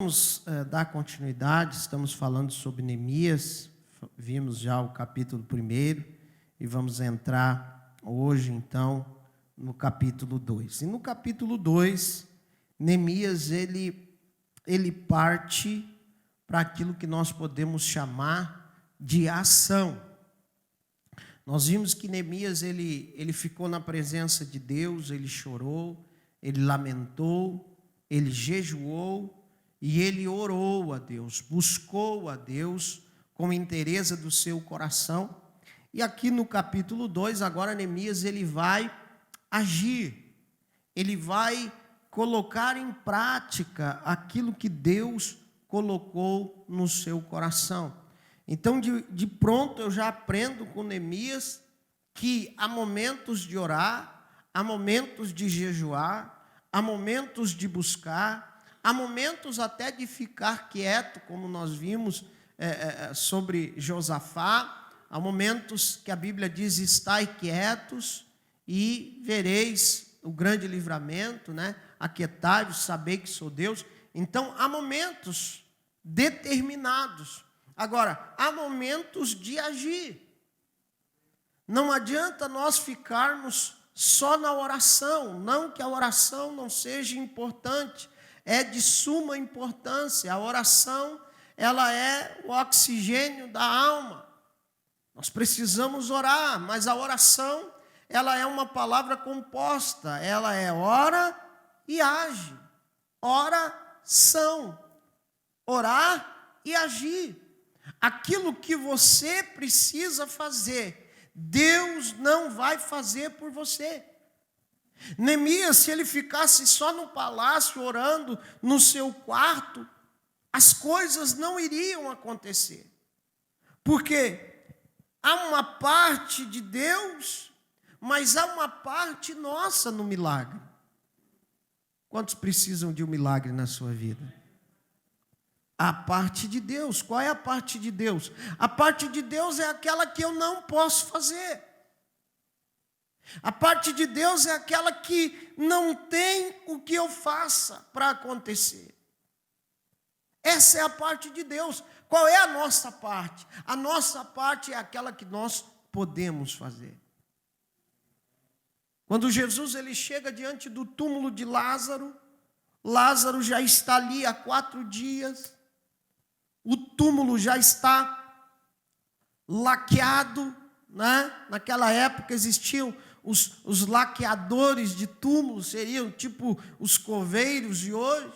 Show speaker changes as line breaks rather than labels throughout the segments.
Vamos dar continuidade, estamos falando sobre Neemias, vimos já o capítulo 1 e vamos entrar hoje então no capítulo 2. E no capítulo 2, Neemias ele parte para aquilo que nós podemos chamar de ação. Nós vimos que Neemias ele ficou na presença de Deus, ele chorou, ele lamentou, ele jejuou, e ele orou a Deus, buscou a Deus com interesse do seu coração. E aqui no capítulo 2, agora Neemias ele vai agir. Ele vai colocar em prática aquilo que Deus colocou no seu coração. Então, de pronto, eu já aprendo com Neemias que há momentos de orar, há momentos de jejuar, há momentos de buscar, há momentos até de ficar quieto, como nós vimos sobre Josafá. Há momentos que a Bíblia diz: estai quietos e vereis o grande livramento, né? Aquietai-vos, sabei que sou Deus. Então, há momentos determinados. Agora, há momentos de agir. Não adianta nós ficarmos só na oração, não que a oração não seja importante, é de suma importância. A oração, ela é o oxigênio da alma. Nós precisamos orar, mas a oração, ela é uma palavra composta. Ela é ora e age. Oração. Orar e agir. Aquilo que você precisa fazer, Deus não vai fazer por você. Neemias, se ele ficasse só no palácio orando no seu quarto, as coisas não iriam acontecer. Porque há uma parte de Deus, mas há uma parte nossa no milagre. Quantos precisam de um milagre na sua vida? A parte de Deus. Qual é a parte de Deus? A parte de Deus é aquela que eu não posso fazer. A parte de Deus é aquela que não tem o que eu faça para acontecer. Essa é a parte de Deus. Qual é a nossa parte? A nossa parte é aquela que nós podemos fazer. Quando Jesus ele chega diante do túmulo de Lázaro, Lázaro já está ali há 4 dias, o túmulo já está laqueado, né? Naquela época existiam os laqueadores de túmulos, seriam tipo os coveiros de hoje.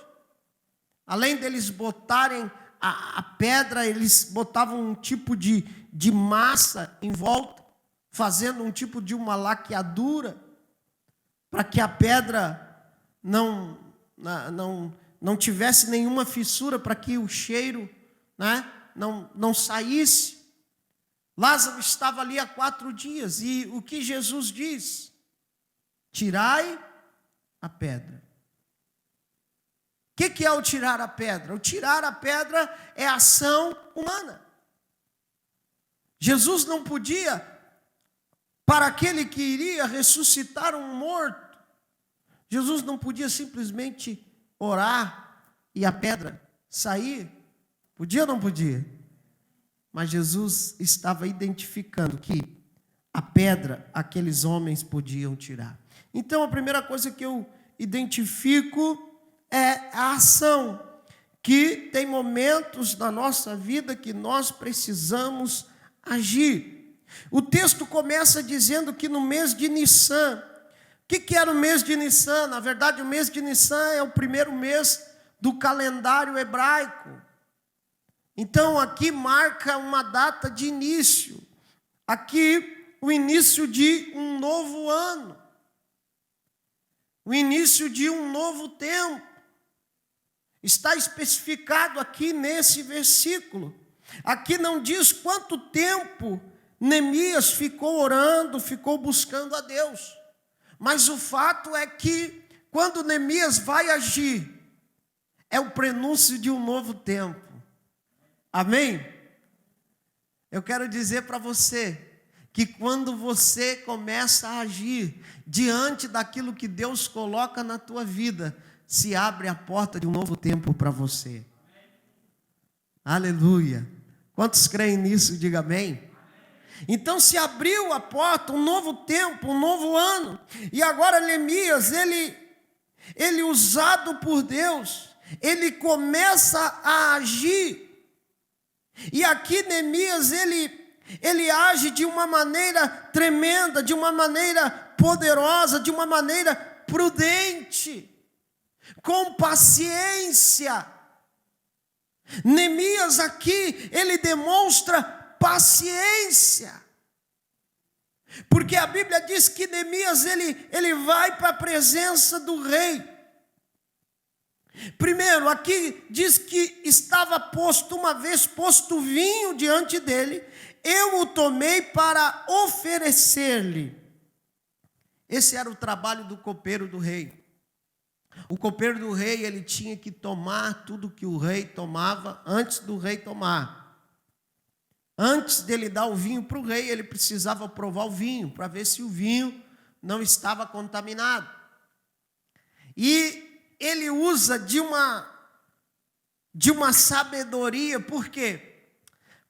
Além deles botarem a pedra, eles botavam um tipo de massa em volta, fazendo um tipo de uma laqueadura, para que a pedra não tivesse nenhuma fissura, para que o cheiro, né, não saísse. Lázaro estava ali há 4 dias, e o que Jesus diz? Tirai a pedra. O que é o tirar a pedra? O tirar a pedra é ação humana. Jesus não podia, para aquele que iria ressuscitar um morto, Jesus não podia simplesmente orar e a pedra sair. Podia ou não podia? Mas Jesus estava identificando que a pedra aqueles homens podiam tirar. Então a primeira coisa que eu identifico é a ação, que tem momentos na nossa vida que nós precisamos agir. O texto começa dizendo que no mês de Nissan, o que era o mês de Nissan? Na verdade, o mês de Nissan é o primeiro mês do calendário hebraico. Então aqui marca uma data de início, aqui o início de um novo ano, o início de um novo tempo, está especificado aqui nesse versículo. Aqui não diz quanto tempo Neemias ficou orando, ficou buscando a Deus, mas o fato é que quando Neemias vai agir, é o prenúncio de um novo tempo. Amém? Eu quero dizer para você que quando você começa a agir diante daquilo que Deus coloca na tua vida, se abre a porta de um novo tempo para você. Aleluia. Quantos creem nisso? Diga amém. Então se abriu a porta, um novo tempo, um novo ano. E agora Neemias, ele usado por Deus, ele começa a agir. E aqui Neemias, ele age de uma maneira tremenda, de uma maneira poderosa, de uma maneira prudente, com paciência. Neemias aqui, ele demonstra paciência, porque a Bíblia diz que Neemias, ele vai para a presença do rei. Primeiro, aqui diz que estava posto, uma vez posto vinho diante dele, eu o tomei para oferecer-lhe. Esse era o trabalho do copeiro do rei. O copeiro do rei, ele tinha que tomar tudo que o rei tomava antes do rei tomar. Antes dele dar o vinho para o rei, ele precisava provar o vinho, para ver se o vinho não estava contaminado. E ele usa de uma sabedoria, por quê?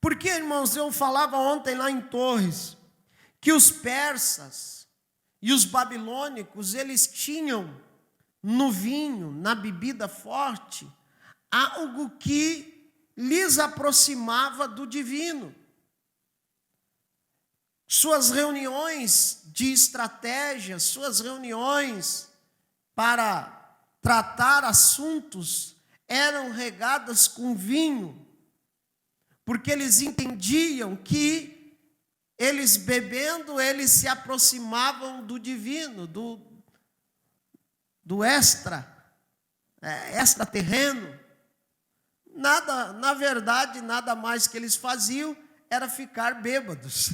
Porque, irmãos, eu falava ontem lá em Torres, que os persas e os babilônicos, eles tinham no vinho, na bebida forte, algo que lhes aproximava do divino. Suas reuniões de estratégia, suas reuniões para tratar assuntos eram regadas com vinho, porque eles entendiam que eles bebendo, eles se aproximavam do divino, do extraterreno. Na verdade, nada mais que eles faziam era ficar bêbados.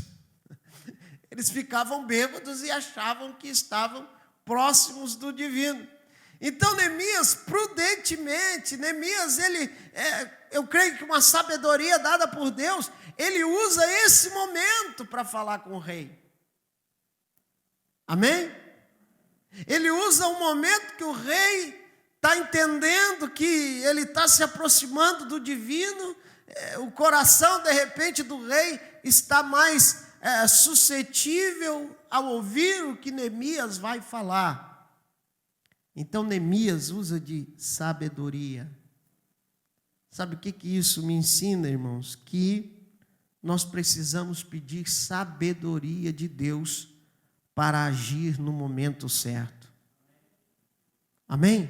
Eles ficavam bêbados e achavam que estavam próximos do divino. Então Neemias, prudentemente, eu creio que uma sabedoria dada por Deus, ele usa esse momento para falar com o rei. Amém? Ele usa um momento que o rei está entendendo que ele está se aproximando do divino, o coração, de repente, do rei está mais suscetível a ouvir o que Neemias vai falar. Então, Neemias usa de sabedoria. Sabe o que isso me ensina, irmãos? Que nós precisamos pedir sabedoria de Deus para agir no momento certo. Amém?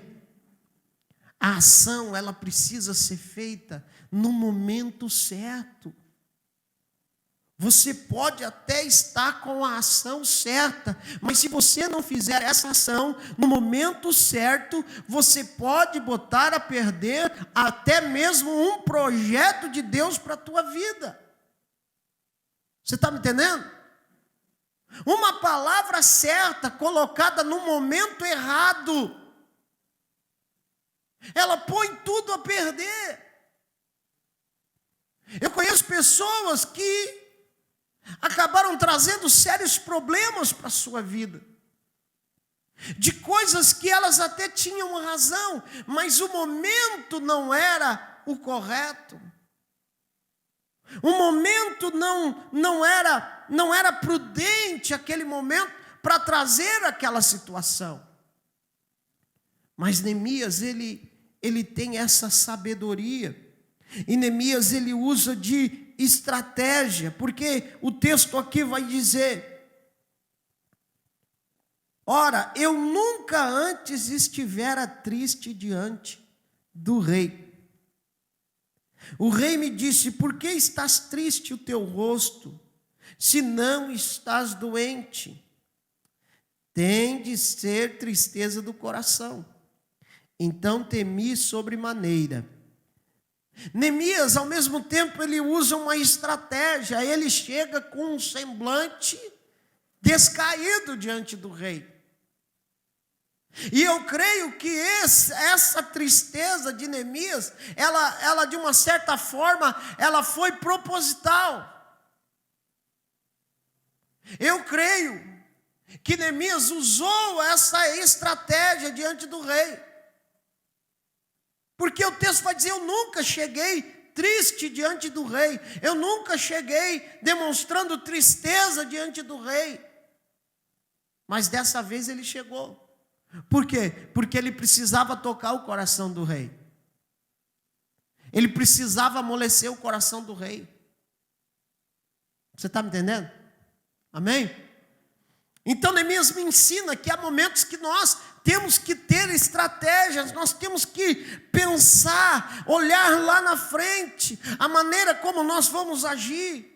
A ação, ela precisa ser feita no momento certo. Você pode até estar com a ação certa, mas se você não fizer essa ação no momento certo, você pode botar a perder até mesmo um projeto de Deus para a tua vida. Você está me entendendo? Uma palavra certa, colocada no momento errado, ela põe tudo a perder. Eu conheço pessoas que acabaram trazendo sérios problemas para a sua vida, de coisas que elas até tinham razão, mas o momento não era o correto. O momento não era prudente, aquele momento, para trazer aquela situação. Mas Neemias, ele tem essa sabedoria. E Neemias, ele usa de estratégia, porque o texto aqui vai dizer: ora, eu nunca antes estivera triste diante do rei. O rei me disse: por que estás triste o teu rosto, se não estás doente? Tem de ser tristeza do coração. Então temi sobremaneira. Neemias, ao mesmo tempo, ele usa uma estratégia. Ele chega com um semblante descaído diante do rei. E eu creio que essa tristeza de Neemias, ela de uma certa forma, ela foi proposital. Eu creio que Neemias usou essa estratégia diante do rei. Porque o texto vai dizer: eu nunca cheguei triste diante do rei. Eu nunca cheguei demonstrando tristeza diante do rei. Mas dessa vez ele chegou. Por quê? Porque ele precisava tocar o coração do rei. Ele precisava amolecer o coração do rei. Você está me entendendo? Amém? Então Neemias me ensina que há momentos que nós temos que ter estratégias, nós temos que pensar, olhar lá na frente, a maneira como nós vamos agir.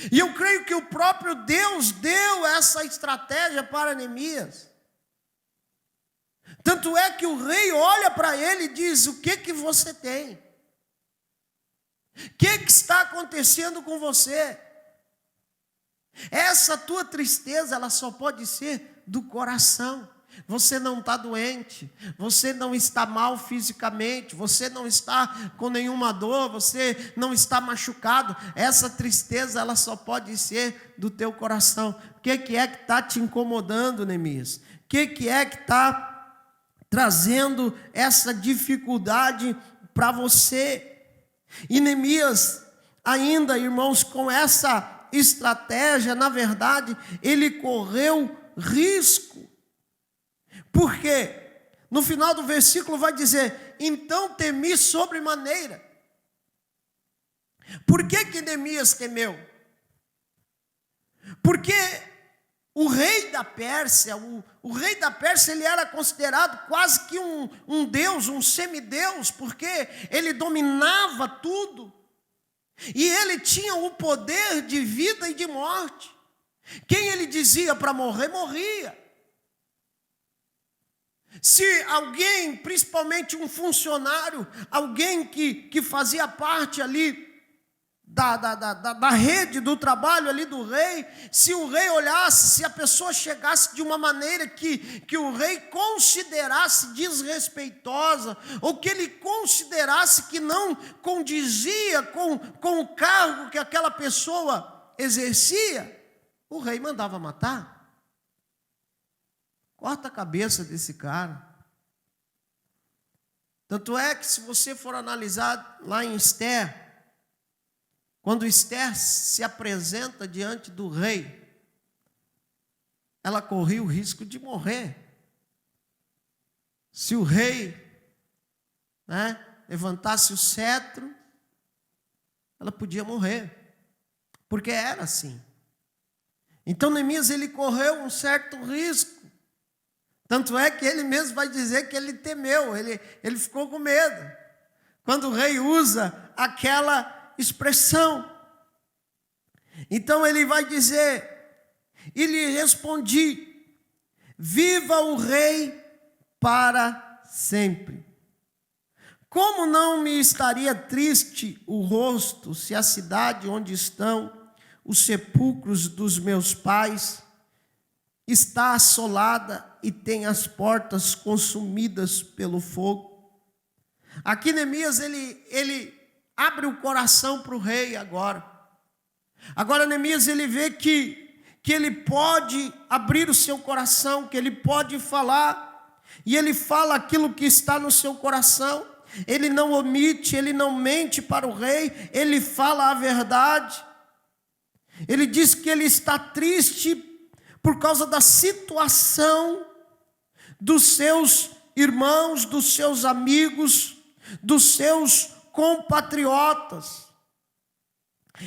E eu creio que o próprio Deus deu essa estratégia para Neemias. Tanto é que o rei olha para ele e diz: o que você tem? O que está acontecendo com você? Essa tua tristeza, ela só pode ser do coração. Você não está doente, você não está mal fisicamente, você não está com nenhuma dor, você não está machucado. Essa tristeza, ela só pode ser do teu coração. O que é que está te incomodando, Neemias? O que é que está trazendo essa dificuldade para você? E Neemias, ainda, irmãos, com essa estratégia, na verdade, ele correu risco. Por quê? No final do versículo vai dizer: então temi sobremaneira. Por que Neemias temeu? Porque o rei da Pérsia, o rei da Pérsia, ele era considerado quase que um deus, um semideus, porque ele dominava tudo. E ele tinha o poder de vida e de morte. Quem ele dizia para morrer, morria. Se alguém, principalmente um funcionário, alguém que fazia parte ali da rede do trabalho ali do rei, se o rei olhasse, se a pessoa chegasse de uma maneira que o rei considerasse desrespeitosa, ou que ele considerasse que não condizia com o cargo que aquela pessoa exercia, o rei mandava matar. Corta a cabeça desse cara. Tanto é que, se você for analisar lá em Esther, quando Esther se apresenta diante do rei, ela corria o risco de morrer. Se o rei, levantasse o cetro, ela podia morrer, porque era assim. Então Neemias, ele correu um certo risco. Tanto é que ele mesmo vai dizer que ele temeu, ele ficou com medo, quando o rei usa aquela expressão. Então ele vai dizer: e lhe respondi: viva o rei para sempre. Como não me estaria triste o rosto, se a cidade onde estão os sepulcros dos meus pais está assolada e tem as portas consumidas pelo fogo? Aqui Neemias, ele abre o coração para o rei agora. Agora Neemias, ele vê que ele pode abrir o seu coração, que ele pode falar, e ele fala aquilo que está no seu coração. Ele não omite, ele não mente para o rei, ele fala a verdade. Ele diz que ele está triste por causa da situação dos seus irmãos, dos seus amigos, dos seus compatriotas.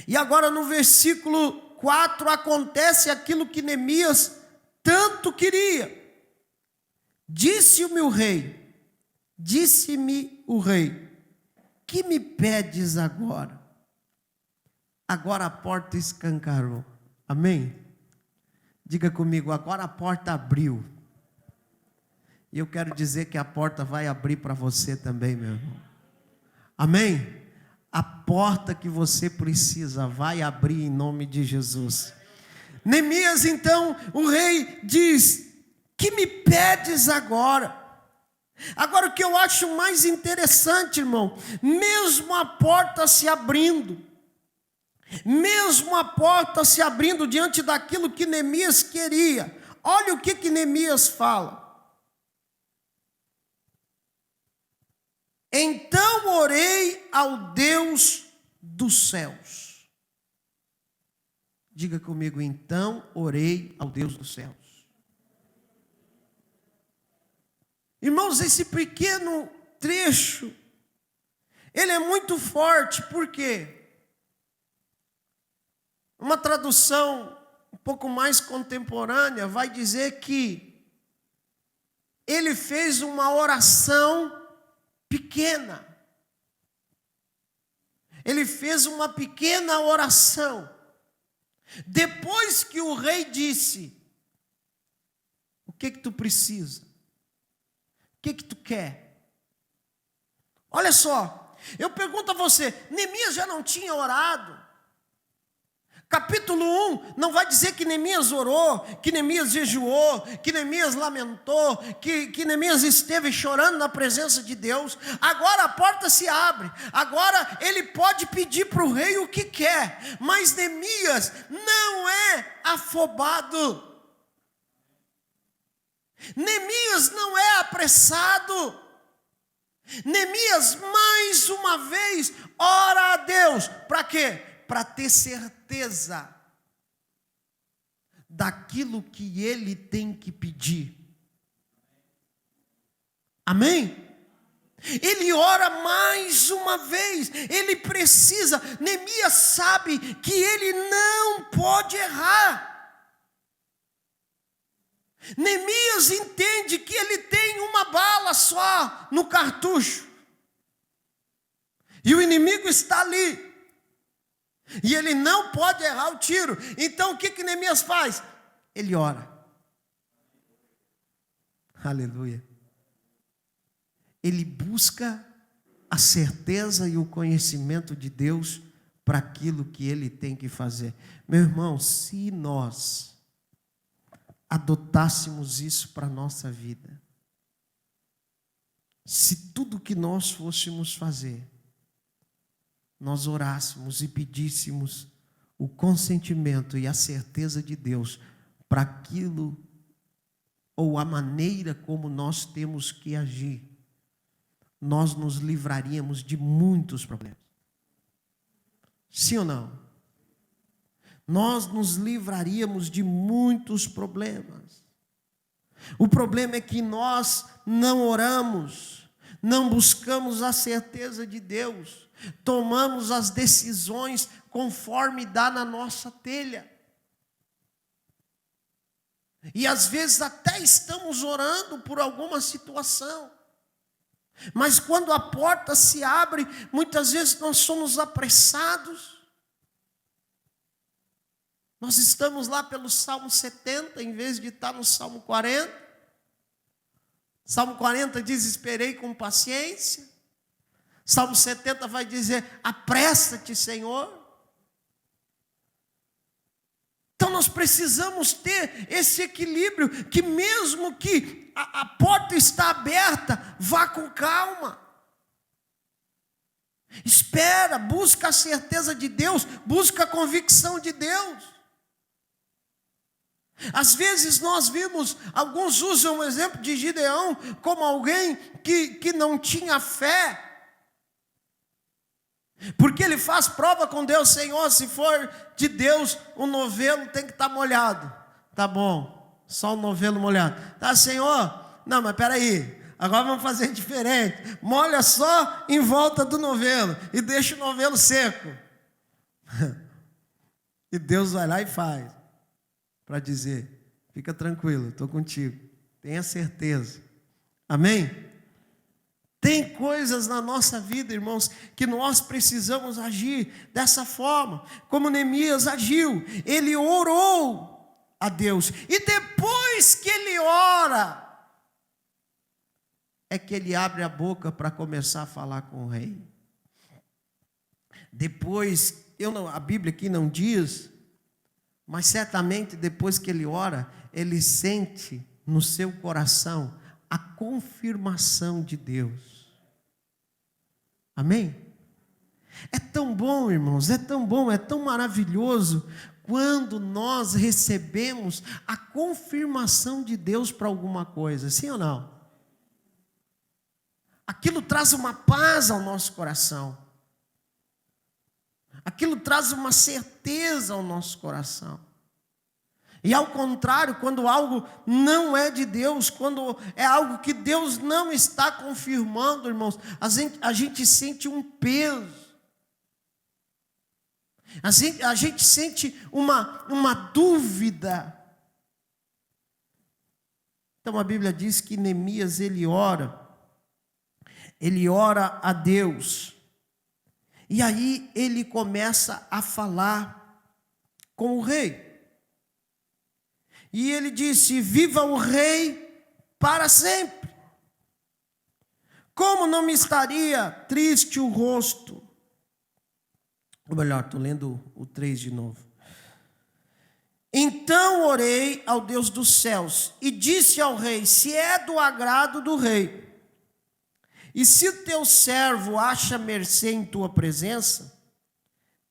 E agora no versículo 4 acontece aquilo que Neemias tanto queria. Disse-me o rei, que me pedes agora? Agora a porta escancarou. Amém? Diga comigo: agora a porta abriu. E eu quero dizer que a porta vai abrir para você também, meu irmão. Amém? A porta que você precisa vai abrir em nome de Jesus. Neemias, então, o rei diz: que me pedes agora? Agora, o que eu acho mais interessante, irmão, mesmo a porta se abrindo, diante daquilo que Neemias queria, olha o que Neemias fala. Então orei ao Deus dos céus. Diga comigo, então orei ao Deus dos céus. Irmãos, esse pequeno trecho, ele é muito forte, por quê? Uma tradução um pouco mais contemporânea vai dizer que ele fez uma oração pequena. Ele fez uma pequena oração. Depois que o rei disse: o que tu precisa? O que tu quer? Olha só, eu pergunto a você, Neemias já não tinha orado? Capítulo 1 não vai dizer que Neemias orou, que Neemias jejuou, que Neemias lamentou, que Neemias esteve chorando na presença de Deus. Agora a porta se abre, agora ele pode pedir para o rei o que quer, mas Neemias não é afobado. Neemias não é apressado. Neemias mais uma vez ora a Deus, para quê? Para ter certeza daquilo que ele tem que pedir. Amém? Ele ora mais uma vez, ele precisa, Neemias sabe que ele não pode errar. Neemias entende que ele tem uma bala só no cartucho, e o inimigo está ali, e ele não pode errar o tiro. Então o que Neemias faz? Ele ora. Aleluia. Ele busca a certeza e o conhecimento de Deus para aquilo que ele tem que fazer. Meu irmão, se nós adotássemos isso para a nossa vida, se tudo que nós fôssemos fazer, nós orássemos e pedíssemos o consentimento e a certeza de Deus para aquilo ou a maneira como nós temos que agir, nós nos livraríamos de muitos problemas. Sim ou não? Nós nos livraríamos de muitos problemas. O problema é que nós não oramos, não buscamos a certeza de Deus, tomamos as decisões conforme dá na nossa telha. E às vezes até estamos orando por alguma situação, mas quando a porta se abre, muitas vezes nós somos apressados. Nós estamos lá pelo Salmo 70, em vez de estar no Salmo 40. Salmo 40 diz: esperei com paciência. Salmo 70 vai dizer: apressa-te, Senhor. Então nós precisamos ter esse equilíbrio, que mesmo que a porta está aberta, vá com calma. Espera, busca a certeza de Deus, busca a convicção de Deus. Às vezes vimos, alguns usam o exemplo de Gideão como alguém que não tinha fé, porque ele faz prova com Deus: Senhor, se for de Deus, o novelo tem que estar molhado. Tá bom, só o novelo molhado. Tá, Senhor? Não, mas peraí, agora vamos fazer diferente. Molha só em volta do novelo e deixa o novelo seco. E Deus vai lá e faz, para dizer: fica tranquilo, estou contigo, tenha certeza. Amém? Tem coisas na nossa vida, irmãos, que nós precisamos agir dessa forma, como Neemias agiu. Ele orou a Deus, e depois que ele ora, é que ele abre a boca para começar a falar com o rei. Depois, a Bíblia aqui não diz, mas certamente depois que ele ora, ele sente no seu coração a confirmação de Deus. Amém? É tão bom, irmãos, é tão bom, é tão maravilhoso quando nós recebemos a confirmação de Deus para alguma coisa, sim ou não? aquilo traz uma paz ao nosso coração. Aquilo traz uma certeza ao nosso coração. E ao contrário, quando algo não é de Deus, quando é algo que Deus não está confirmando, irmãos, a gente sente um peso. A gente sente uma dúvida. Então a Bíblia diz que Neemias, ele ora a Deus. E aí ele começa a falar com o rei. E ele disse: viva o rei para sempre. Como não me estaria triste o rosto? Ou melhor, estou lendo o 3 de novo. Então orei ao Deus dos céus e disse ao rei: se é do agrado do rei, e se o teu servo acha mercê em tua presença,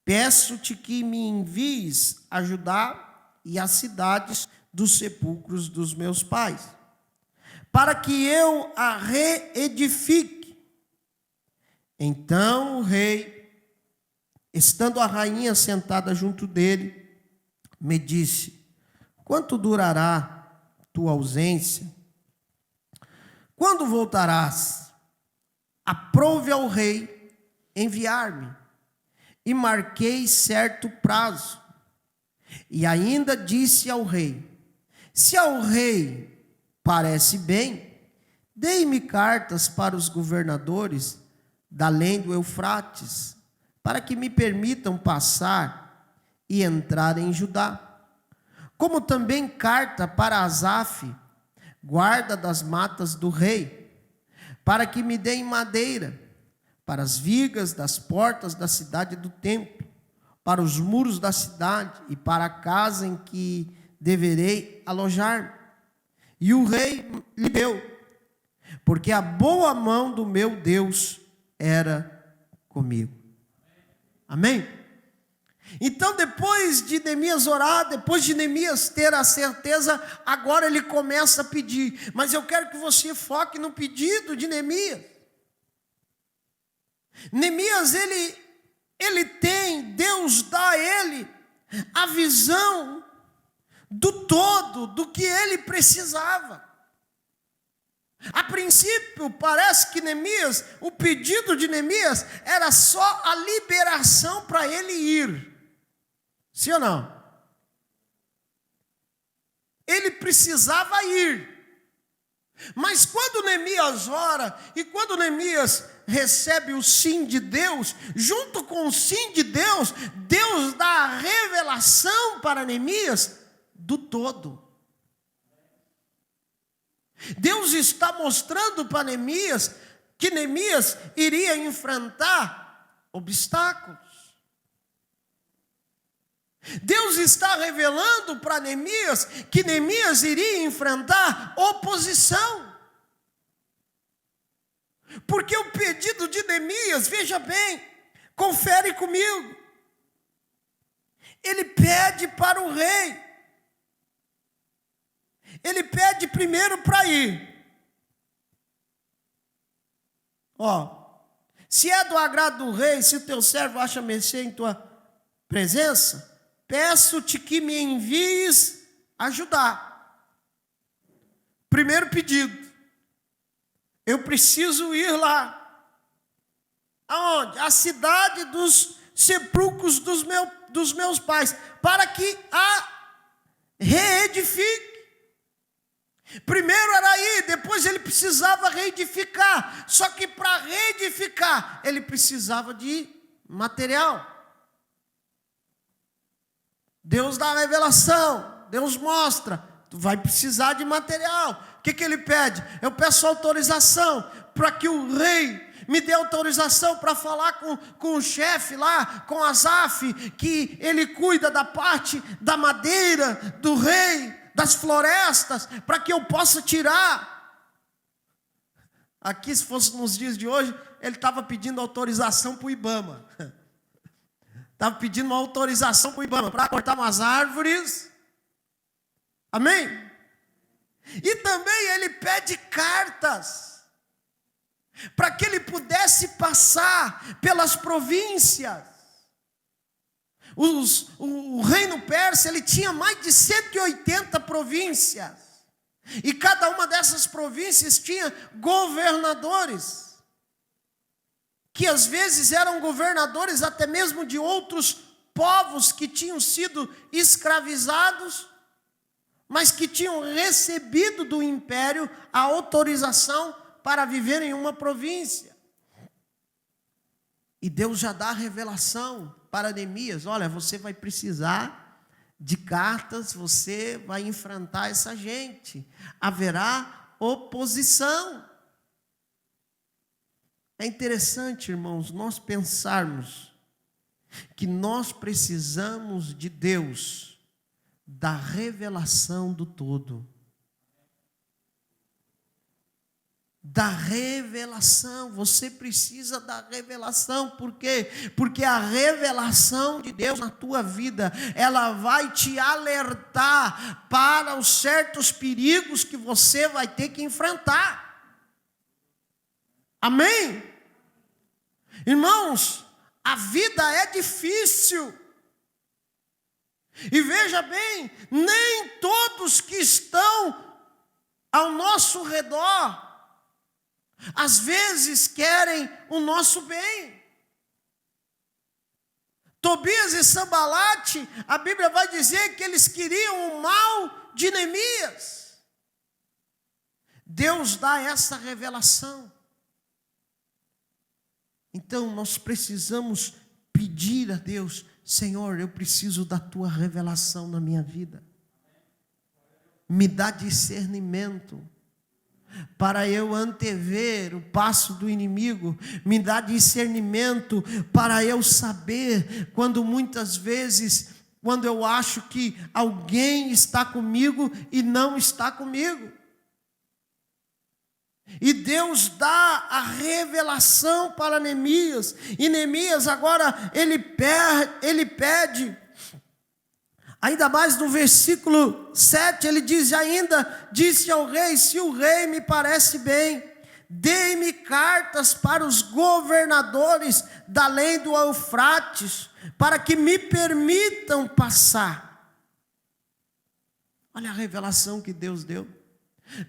peço-te que me envies a Judá e as cidades dos sepulcros dos meus pais, para que eu a reedifique. Então o rei, estando a rainha sentada junto dele, me disse: quanto durará tua ausência? Quando voltarás? Aprouve ao rei enviar-me. E marquei certo prazo. E ainda disse ao rei: se ao rei parece bem, dei-me cartas para os governadores da além do Eufrates, para que me permitam passar e entrar em Judá. Como também carta para Asaf, guarda das matas do rei, para que me deem madeira para as vigas das portas da cidade do templo, para os muros da cidade e para a casa em que deverei alojar-me. E o rei lhe deu, porque a boa mão do meu Deus era comigo. Amém? Então, depois de Neemias orar, depois de Neemias ter a certeza, agora ele começa a pedir. Mas eu quero que você foque no pedido de Neemias. Neemias, ele tem, Deus dá a ele a visão do todo, do que ele precisava. A princípio, parece que Neemias, o pedido de Neemias era só a liberação para ele ir. Sim ou não? Ele precisava ir. Mas quando Neemias ora e quando Neemias recebe o sim de Deus, junto com o sim de Deus, Deus dá a revelação para Neemias do todo. Deus está mostrando para Neemias que Neemias iria enfrentar obstáculos. Deus está revelando para Neemias que Neemias iria enfrentar oposição. Porque o pedido de Neemias, veja bem, confere comigo. Ele pede para o rei. Ele pede primeiro para ir. Se é do agrado do rei, se o teu servo acha mercê em tua presença, peço-te que me envies a Judá. Primeiro pedido. Eu preciso ir lá. Aonde? A cidade dos sepulcros dos meus pais, para que a reedifique. Primeiro era ir, depois ele precisava reedificar. Só que para reedificar, ele precisava de material. Deus dá a revelação, Deus mostra, tu vai precisar de material. O que ele pede? Eu peço autorização para que o rei me dê autorização para falar com o chefe lá, com Asaf, que ele cuida da parte da madeira do rei, das florestas, para que eu possa tirar. Aqui, se fosse nos dias de hoje, ele estava pedindo autorização para o Ibama. Estava pedindo uma autorização para o Ibama, para cortar umas árvores. Amém? E também ele pede cartas. para que ele pudesse passar pelas províncias. O reino persa, ele tinha mais de 180 províncias, e cada uma dessas províncias tinha governadores, que às vezes eram governadores até mesmo de outros povos que tinham sido escravizados, mas que tinham recebido do império a autorização para viver em uma província. E Deus já dá a revelação para Neemias: olha, você vai precisar de cartas, você vai enfrentar essa gente, haverá oposição. É interessante, irmãos, nós pensarmos que nós precisamos de Deus, da revelação do todo. Da revelação, você precisa da revelação. Por quê? Porque a revelação de Deus na tua vida, ela vai te alertar para os certos perigos que você vai ter que enfrentar. Amém? Irmãos, a vida é difícil. E veja bem, nem todos que estão ao nosso redor às vezes querem o nosso bem. Tobias e Sambalate, a Bíblia vai dizer que eles queriam o mal de Neemias. Deus dá essa revelação. Então nós precisamos pedir a Deus: Senhor, eu preciso da tua revelação na minha vida. Me dá discernimento para eu antever o passo do inimigo, me dá discernimento para eu saber quando muitas vezes, quando eu acho que alguém está comigo e não está comigo. E Deus dá a revelação para Neemias, e Neemias agora ele pede. Ainda mais no versículo 7, ele diz ainda: disse ao rei: se o rei me parece bem, dê-me cartas para os governadores da além do Eufrates, para que me permitam passar. Olha a revelação que Deus deu.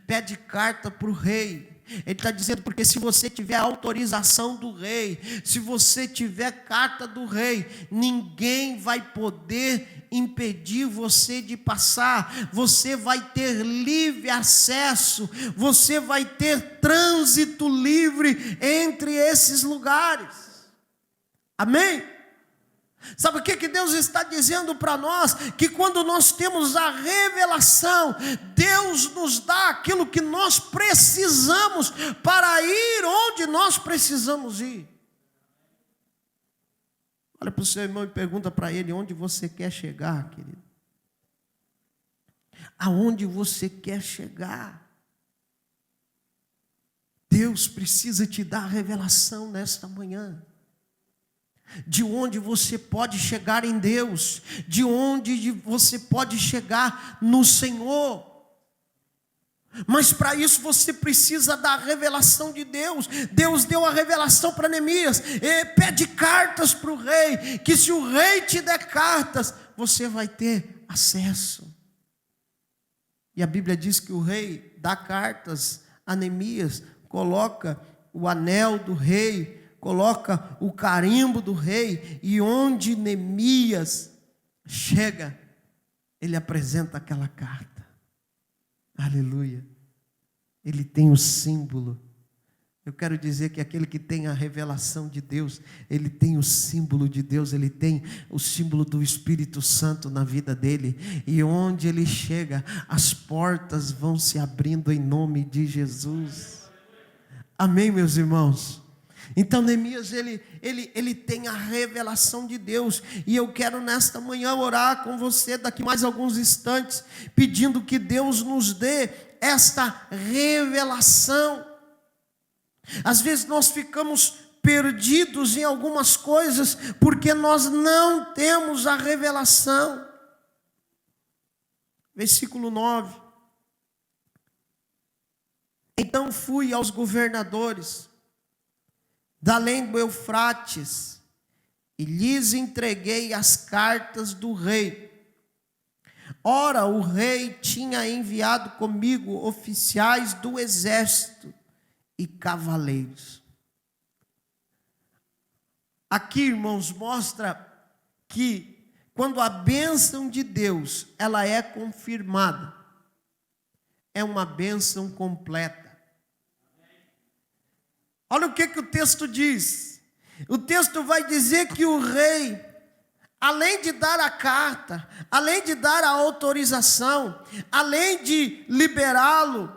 Pede carta para o rei. Ele está dizendo: porque se você tiver autorização do rei, se você tiver carta do rei, ninguém vai poder impedir você de passar. Você vai ter livre acesso, você vai ter trânsito livre entre esses lugares. Amém? Sabe o que Deus está dizendo para nós? Que quando nós temos a revelação, Deus nos dá aquilo que nós precisamos para ir onde nós precisamos ir. Olha para o seu irmão e pergunta para ele: onde você quer chegar, querido? Aonde você quer chegar? Deus precisa te dar a revelação nesta manhã. De onde você pode chegar em Deus, de onde você pode chegar no Senhor. Mas para isso você precisa da revelação de Deus. Deus deu a revelação para Neemias: pede cartas para o rei, que se o rei te der cartas, você vai ter acesso. E a Bíblia diz que o rei dá cartas a Neemias, coloca o anel do rei, coloca o carimbo do rei, e onde Neemias chega, ele apresenta aquela carta. Aleluia. Ele tem o símbolo. Eu quero dizer que aquele que tem a revelação de Deus, ele tem o símbolo de Deus, ele tem o símbolo do Espírito Santo na vida dele, e onde ele chega, as portas vão se abrindo em nome de Jesus. Amém, meus irmãos? Então Neemias, ele tem a revelação de Deus, e eu quero nesta manhã orar com você daqui mais alguns instantes, pedindo que Deus nos dê esta revelação. Às vezes nós ficamos perdidos em algumas coisas, porque nós não temos a revelação. Versículo 9. Então fui aos governadores da além do Eufrates, e lhes entreguei as cartas do rei. Ora, o rei tinha enviado comigo oficiais do exército e cavaleiros. Aqui, irmãos, mostra que quando a bênção de Deus, ela é confirmada, é uma bênção completa. Olha o que o texto diz. O texto vai dizer que o rei, além de dar a carta, além de dar a autorização, além de liberá-lo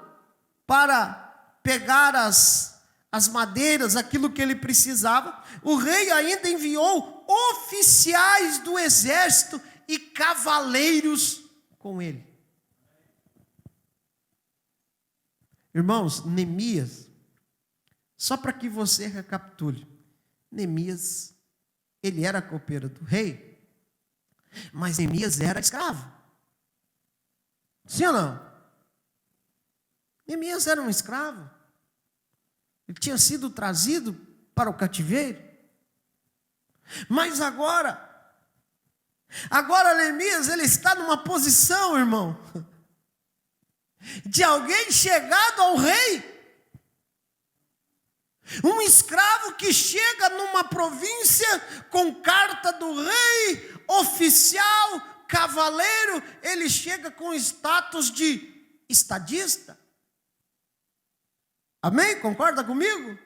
para pegar as madeiras, aquilo que ele precisava, o rei ainda enviou oficiais do exército e cavaleiros com ele. Irmãos, Neemias, só para que você recapitule, Neemias, ele era copeiro do rei, mas Neemias era escravo. Sim ou não? Neemias era um escravo. Ele tinha sido trazido para o cativeiro. Mas agora Neemias, ele está numa posição, irmão, de alguém chegado ao rei. Um escravo que chega numa província com carta do rei, oficial, cavaleiro, ele chega com status de estadista. Amém? Concorda comigo?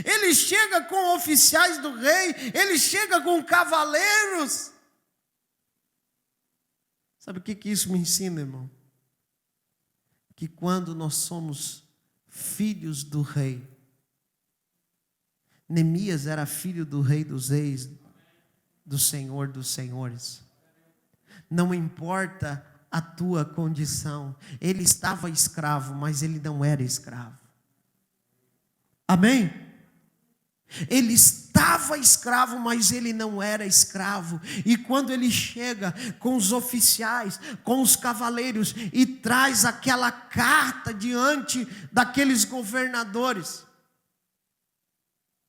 Ele chega com oficiais do rei, ele chega com cavaleiros. Sabe o que isso me ensina, irmão? Que quando nós somos filhos do rei, Neemias era filho do rei dos reis, do Senhor dos senhores. Não importa a tua condição, ele estava escravo, mas ele não era escravo. Amém? Ele estava escravo, mas ele não era escravo. E quando ele chega com os oficiais, com os cavaleiros, e traz aquela carta diante daqueles governadores,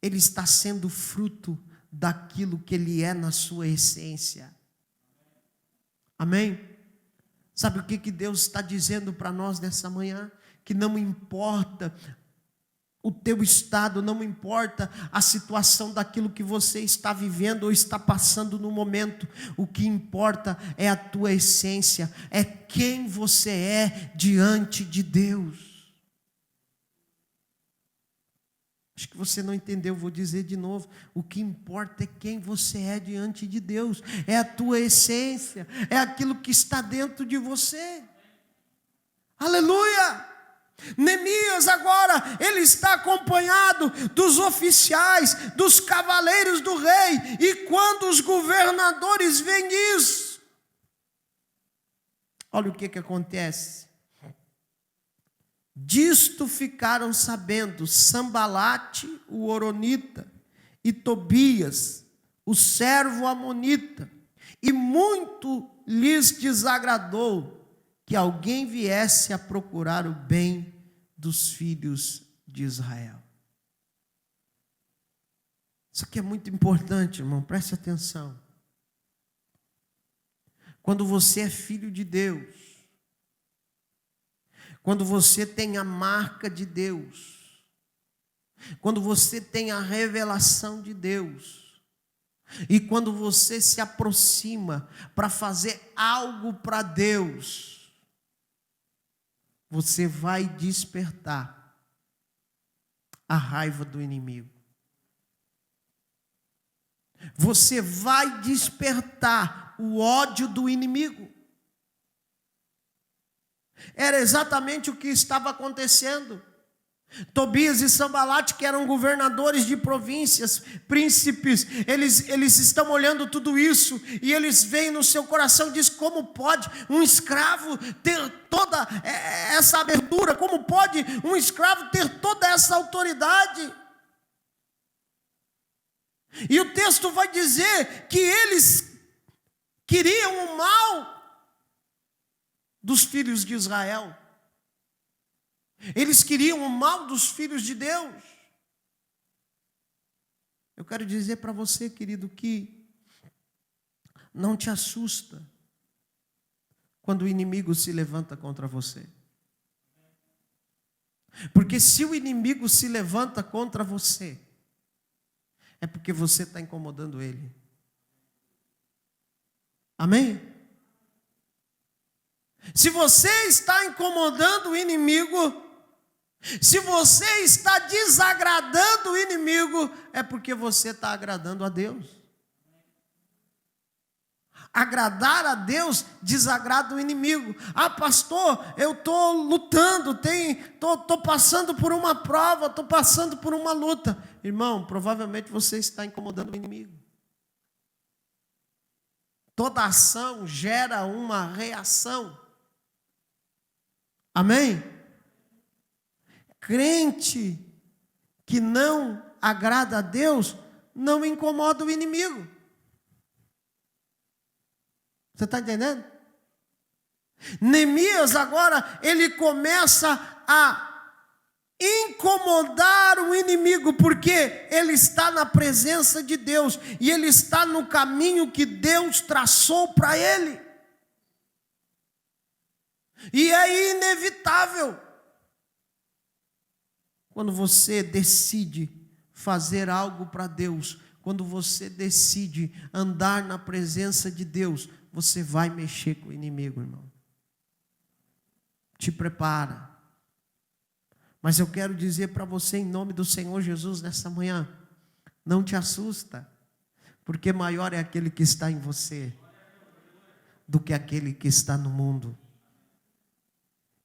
ele está sendo fruto daquilo que ele é na sua essência. Amém? Sabe o que Deus está dizendo para nós nessa manhã? Que não importa o teu estado, não importa a situação daquilo que você está vivendo ou está passando no momento, o que importa é a tua essência, é quem você é diante de Deus. Acho que você não entendeu, vou dizer de novo. O que importa é quem você é diante de Deus, é a tua essência, é aquilo que está dentro de você. Aleluia! Neemias agora, ele está acompanhado dos oficiais, dos cavaleiros do rei, e quando os governadores veem isso, olha o que acontece. Disto ficaram sabendo Sambalate, o horonita, e Tobias, o servo amonita, e muito lhes desagradou que alguém viesse a procurar o bem dos filhos de Israel. Isso aqui é muito importante, irmão, preste atenção. Quando você é filho de Deus, quando você tem a marca de Deus, quando você tem a revelação de Deus, e quando você se aproxima para fazer algo para Deus, você vai despertar a raiva do inimigo. Você vai despertar o ódio do inimigo. Era exatamente o que estava acontecendo. Tobias e Sambalate, que eram governadores de províncias, príncipes, eles estão olhando tudo isso, e eles veem no seu coração, diz: como pode um escravo ter toda essa abertura? Como pode um escravo ter toda essa autoridade? E o texto vai dizer que eles queriam o mal dos filhos de Israel. Eles queriam o mal dos filhos de Deus. Eu quero dizer para você, querido, que não te assusta quando o inimigo se levanta contra você. Porque se o inimigo se levanta contra você, é porque você está incomodando ele. Amém? Se você está incomodando o inimigo, se você está desagradando o inimigo, é porque você está agradando a Deus. Agradar a Deus desagrada o inimigo. Ah, pastor, eu estou lutando, estou passando por uma prova, estou passando por uma luta. Irmão, provavelmente você está incomodando o inimigo. Toda ação gera uma reação. Amém? Crente que não agrada a Deus, não incomoda o inimigo. Você está entendendo? Neemias agora, ele começa a incomodar o inimigo, porque ele está na presença de Deus, e ele está no caminho que Deus traçou para ele. E é inevitável, quando você decide fazer algo para Deus, quando você decide andar na presença de Deus, você vai mexer com o inimigo, irmão. Te prepara. Mas eu quero dizer para você, em nome do Senhor Jesus, nessa manhã, não te assusta, porque maior é aquele que está em você do que aquele que está no mundo.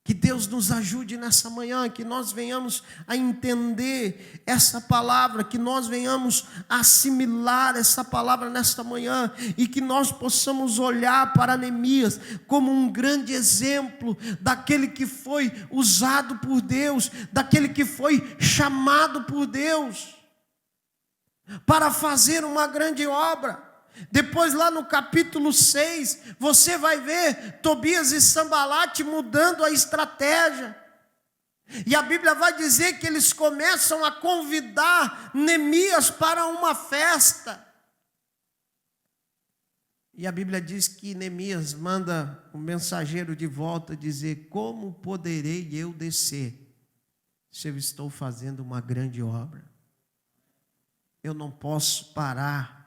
Que Deus nos ajude nessa manhã, que nós venhamos a entender essa palavra, que nós venhamos a assimilar essa palavra nesta manhã, e que nós possamos olhar para Neemias como um grande exemplo daquele que foi usado por Deus, daquele que foi chamado por Deus para fazer uma grande obra. Depois lá no capítulo 6, você vai ver Tobias e Sambalate mudando a estratégia. E a Bíblia vai dizer que eles começam a convidar Neemias para uma festa. E a Bíblia diz que Neemias manda o mensageiro de volta dizer: como poderei eu descer se eu estou fazendo uma grande obra? Eu não posso parar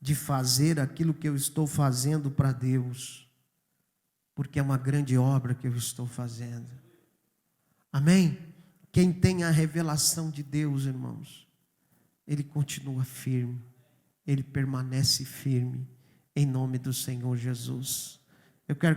de fazer aquilo que eu estou fazendo para Deus, porque é uma grande obra que eu estou fazendo. Amém? Quem tem a revelação de Deus, irmãos, ele continua firme, ele permanece firme, em nome do Senhor Jesus. Eu quero